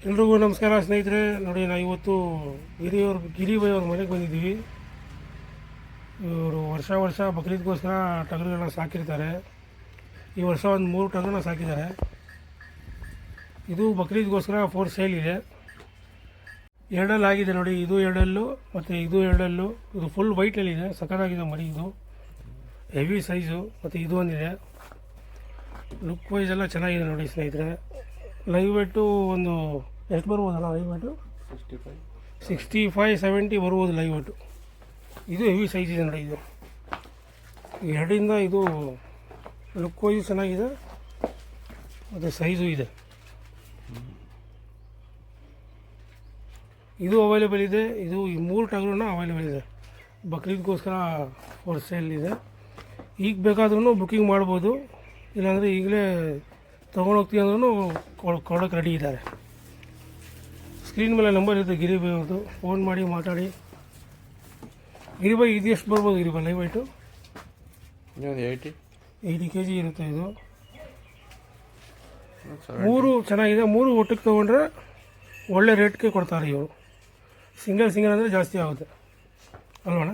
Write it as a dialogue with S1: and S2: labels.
S1: ಎಲ್ರಿಗೂ ನಮಸ್ಕಾರ ಸ್ನೇಹಿತರೆ. ನೋಡಿ, ನಾವು ಇವತ್ತು ಗಿರಿಬೈ ಅವ್ರ ಮನೆಗೆ ಬಂದಿದ್ದೀವಿ. ಇವರು ವರ್ಷ ಬಕ್ರೀದ್ಗೋಸ್ಕರ ಟಗರುಗಳನ್ನ ಸಾಕಿರ್ತಾರೆ. ಈ ವರ್ಷ ಒಂದು 3 ಟಗರನ್ನ ಸಾಕಿದ್ದಾರೆ. ಇದು ಬಕ್ರೀದ್ಗೋಸ್ಕರ ಫೋರ್ ಸೇಲ್ ಇದೆ. ಎರಡಲ್ಲಿ ಆಗಿದೆ ನೋಡಿ, ಇದು ಎರಡಲ್ಲು ಮತ್ತು ಇದು ಎರಡಲ್ಲು. ಇದು ಫುಲ್ ವೈಟಲ್ಲಿದೆ, ಸಖತ್ತಾಗಿದೆ ಮರಿ. ಇದು ಹೆವಿ ಸೈಜು. ಮತ್ತು ಇದು ಒಂದಿದೆ. ಲುಕ್ ವೈಸ್ ಎಲ್ಲ ಚೆನ್ನಾಗಿದೆ ನೋಡಿ ಸ್ನೇಹಿತರೆ. ಲೈವ್ ವೇಟು ಒಂದು ಎಷ್ಟು ಬರ್ಬೋದಲ್ಲ? ಲೈವ್ ವೇಟು 65-70 ಬರ್ಬೋದು ಲೈವ್ ವೇಟು. ಇದು ಹೆವಿ ಸೈಜ್ ಇದೆ ನೋಡಿ. ಇದು ಎರಡಿಂದ ಇದು ಲುಕ್ ವೈಸ್ ಚೆನ್ನಾಗಿದೆ ಮತ್ತು ಸೈಜು ಇದೆ. ಇದು ಅವೈಲೇಬಲ್ ಇದೆ. ಇದು ಈ 3 ಟಗರನ್ನ ಅವೈಲೇಬಲ್ ಇದೆ. ಬಕ್ರೀದ್ಗೋಸ್ಕರ ಫಾರ್ ಸೇಲ್ ಇದೆ. ಈಗ ಬೇಕಾದ್ರೂ ಬುಕ್ಕಿಂಗ್ ಮಾಡ್ಬೋದು, ಇಲ್ಲಾಂದರೆ ಈಗಲೇ ತೊಗೊಂಡೋಗ್ತೀವಿ ಅಂದ್ರೂ ಕೊಡೋಕ್ಕೆ ರೆಡಿ ಇದ್ದಾರೆ. ಸ್ಕ್ರೀನ್ ಮೇಲೆ ನಂಬರ್ ಇರುತ್ತೆ ಗಿರಿಬೈ ಅವ್ರದ್ದು. ಫೋನ್ ಮಾಡಿ ಮಾತಾಡಿ. ಗಿರಿಬೈ ಇದು ಎಷ್ಟು ಬರ್ಬೋದು ಗಿರಿಬೈ ಲೈವ್ ವೈಟು? 80 kg ಇರುತ್ತೆ. ಇದು 3 ಚೆನ್ನಾಗಿದೆ. 3 ಒಟ್ಟಿಗೆ ತೊಗೊಂಡ್ರೆ ಒಳ್ಳೆ ರೇಟ್ಗೆ ಕೊಡ್ತಾರೆ ಇವರು. ಸಿಂಗಲ್ ಅಂದರೆ ಜಾಸ್ತಿ ಆಗುತ್ತೆ ಅಲ್ವಣ್ಣ?